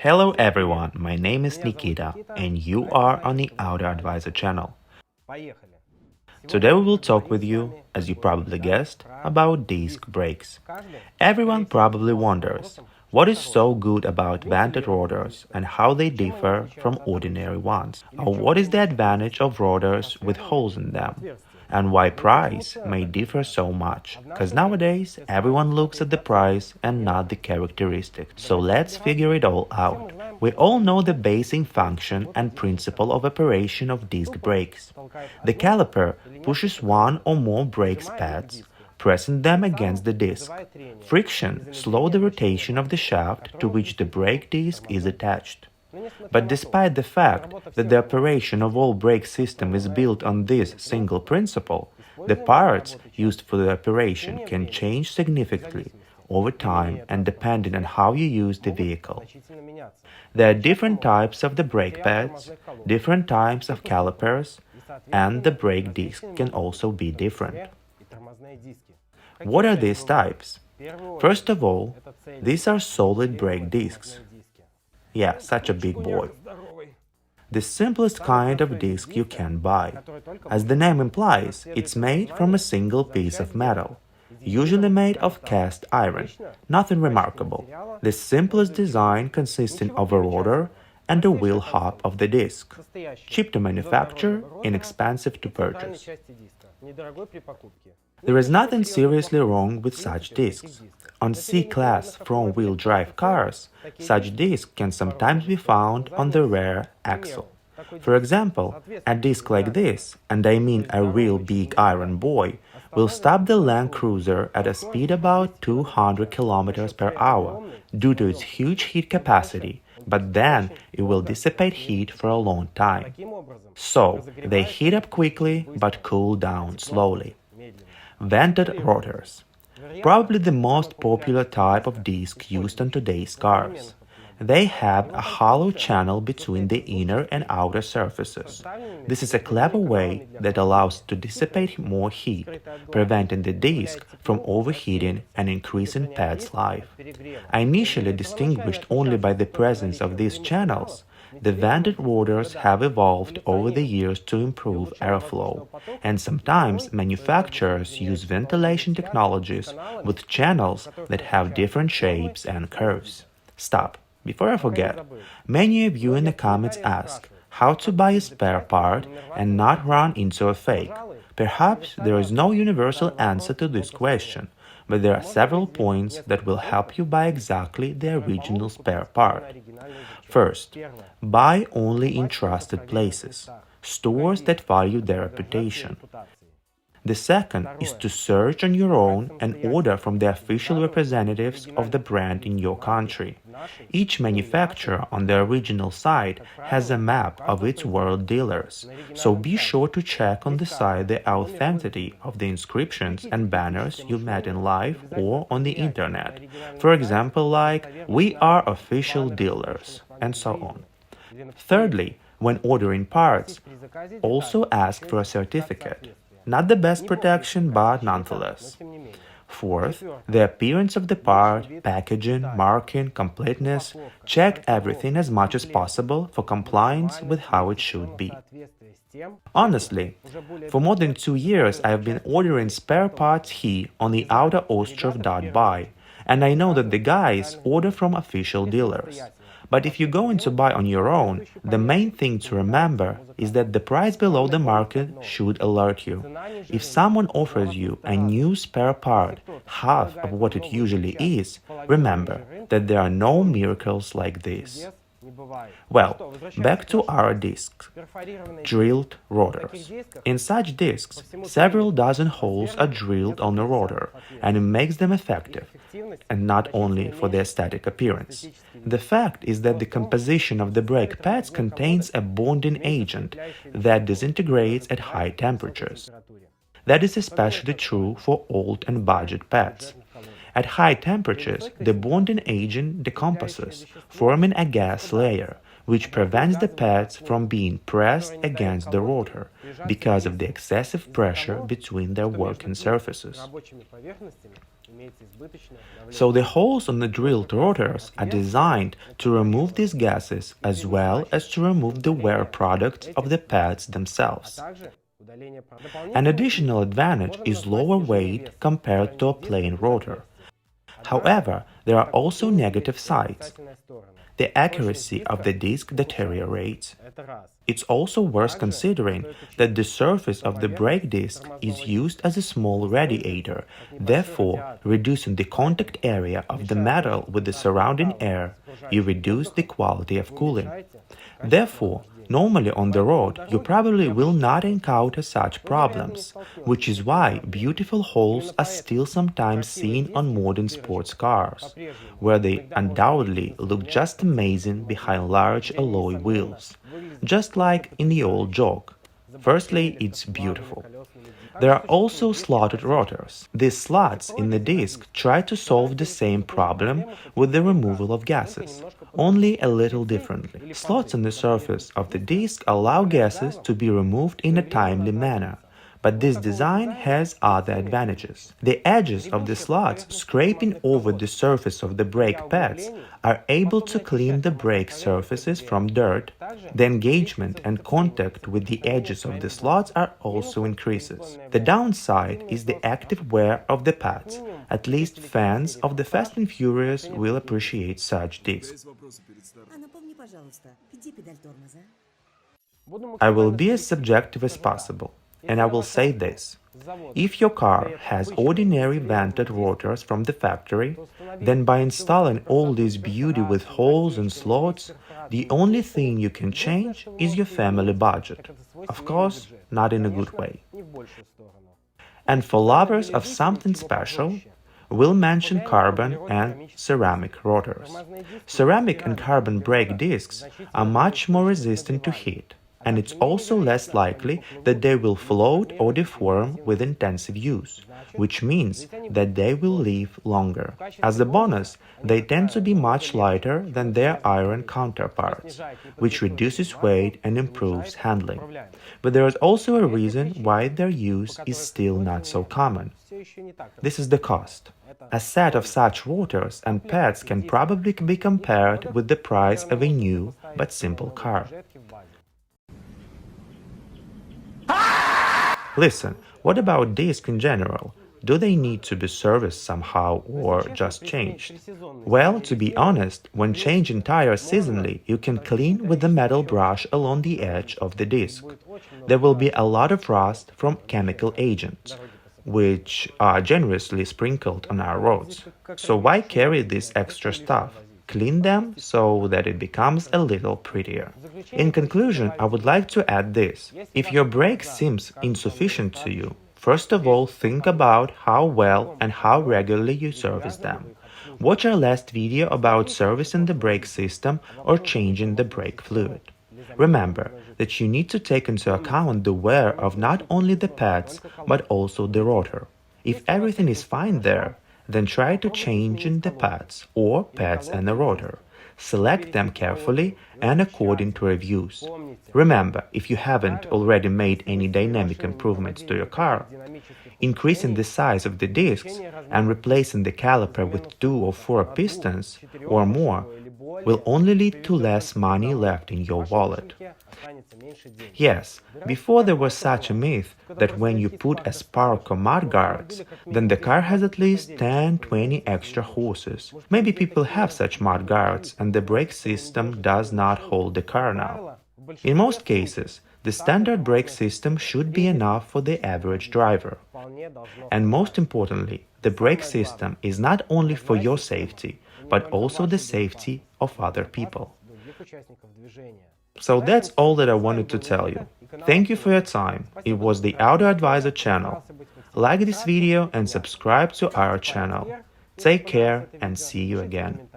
Hello everyone, my name is Nikita and you are on the AutoAdviser channel. Today we will talk with you, as you probably guessed, about disc brakes. Everyone probably wonders, what is so good about vented rotors and how they differ from ordinary ones? Or what is the advantage of rotors with holes in them? And why price may differ so much? Because nowadays everyone looks at the price and not the characteristics. So let's figure it all out. We all know the basic function and principle of operation of disc brakes. The caliper pushes one or more brake pads, pressing them against the disc. Friction slows the rotation of the shaft to which the brake disc is attached. But despite the fact that the operation of all brake system is built on this single principle, the parts used for the operation can change significantly over time and depending on how you use the vehicle. There are different types of the brake pads, different types of calipers, and the brake disc can also be different. What are these types? First of all, these are solid brake discs. Yeah, such a big boy. The simplest kind of disc you can buy. As the name implies, it's made from a single piece of metal, usually made of cast iron. Nothing remarkable. The simplest design consisting of a rotor and a wheel hub of the disc. Cheap to manufacture, inexpensive to purchase. There is nothing seriously wrong with such discs. On C-class front-wheel drive cars, such discs can sometimes be found on the rear axle. For example, a disc like this, and I mean a real big iron boy, will stop the Land Cruiser at a speed about 200 km per hour due to its huge heat capacity, but then it will dissipate heat for a long time. So, they heat up quickly but cool down slowly. Vented rotors. Probably the most popular type of disc used on today's cars. They have a hollow channel between the inner and outer surfaces. This is a clever way that allows to dissipate more heat, preventing the disc from overheating and increasing pad's life. Initially distinguished only by the presence of these channels, the vented rotors have evolved over the years to improve airflow, and sometimes manufacturers use ventilation technologies with channels that have different shapes and curves. Stop. Before I forget, many of you in the comments ask how to buy a spare part and not run into a fake. Perhaps there is no universal answer to this question, but there are several points that will help you buy exactly the original spare part. First, buy only in trusted places, stores that value their reputation. The second is to search on your own and order from the official representatives of the brand in your country. Each manufacturer on the original site has a map of its world dealers, so be sure to check on the site the authenticity of the inscriptions and banners you met in life or on the internet. For example, like, "We are official dealers," and so on. Thirdly, when ordering parts, also ask for a certificate. Not the best protection, but nonetheless. Fourth, the appearance of the part, packaging, marking, completeness. Check everything as much as possible for compliance with how it should be. Honestly, for more than 2 years I have been ordering spare parts here on the AutoAdviser.by, and I know that the guys order from official dealers. But if you're going to buy on your own, the main thing to remember is that the price below the market should alert you. If someone offers you a new spare part, half of what it usually is, remember that there are no miracles like this. Well, back to our discs. Drilled rotors. In such discs, several dozen holes are drilled on the rotor, and it makes them effective, and not only for their aesthetic appearance. The fact is that the composition of the brake pads contains a bonding agent that disintegrates at high temperatures. That is especially true for old and budget pads. At high temperatures, the bonding agent decomposes, forming a gas layer, which prevents the pads from being pressed against the rotor because of the excessive pressure between their working surfaces. So the holes on the drilled rotors are designed to remove these gases as well as to remove the wear products of the pads themselves. An additional advantage is lower weight compared to a plain rotor. However, there are also negative sides. The accuracy of the disc deteriorates. It's also worth considering that the surface of the brake disc is used as a small radiator, therefore, reducing the contact area of the metal with the surrounding air, you reduce the quality of cooling. Therefore, normally on the road, you probably will not encounter such problems, which is why beautiful holes are still sometimes seen on modern sports cars, where they undoubtedly look just amazing behind large alloy wheels, just like in the old joke. Firstly, it's beautiful. There are also slotted rotors. These slots in the disc try to solve the same problem with the removal of gases, only a little differently. Slots on the surface of the disc allow gases to be removed in a timely manner, but this design has other advantages. The edges of the slots scraping over the surface of the brake pads are able to clean the brake surfaces from dirt. The engagement and contact with the edges of the slots are also increases. The downside is the active wear of the pads. At least fans of the Fast and Furious will appreciate such discs. I will be as subjective as possible. And I will say this, if your car has ordinary vented rotors from the factory, then by installing all this beauty with holes and slots, the only thing you can change is your family budget. Of course, not in a good way. And for lovers of something special, we'll mention carbon and ceramic rotors. Ceramic and carbon brake discs are much more resistant to heat, and it's also less likely that they will float or deform with intensive use, which means that they will live longer. As a bonus, they tend to be much lighter than their iron counterparts, which reduces weight and improves handling. But there is also a reason why their use is still not so common. This is the cost. A set of such rotors and pads can probably be compared with the price of a new but simple car. Listen, what about discs in general? Do they need to be serviced somehow or just changed? Well, to be honest, when changing tires seasonally, you can clean with the metal brush along the edge of the disc. There will be a lot of rust from chemical agents, which are generously sprinkled on our roads. So why carry this extra stuff? Clean them so that it becomes a little prettier. In conclusion, I would like to add this. If your brake seems insufficient to you, first of all, think about how well and how regularly you service them. Watch our last video about servicing the brake system or changing the brake fluid. Remember that you need to take into account the wear of not only the pads, but also the rotor. If everything is fine there, then try to change in the pads or pads and the rotor. Select them carefully and according to reviews. Remember, if you haven't already made any dynamic improvements to your car, increasing the size of the discs and replacing the caliper with 2 or 4 pistons or more will only lead to less money left in your wallet. Yes, before there was such a myth that when you put a spark or mud guards, then the car has at least 10-20 extra horses. Maybe people have such mud guards and the brake system does not hold the car now. In most cases, the standard brake system should be enough for the average driver. And most importantly, the brake system is not only for your safety, but also the safety of other people. So that's all that I wanted to tell you. Thank you for your time. It was the AutoAdviser channel. Like this video and subscribe to our channel. Take care and see you again.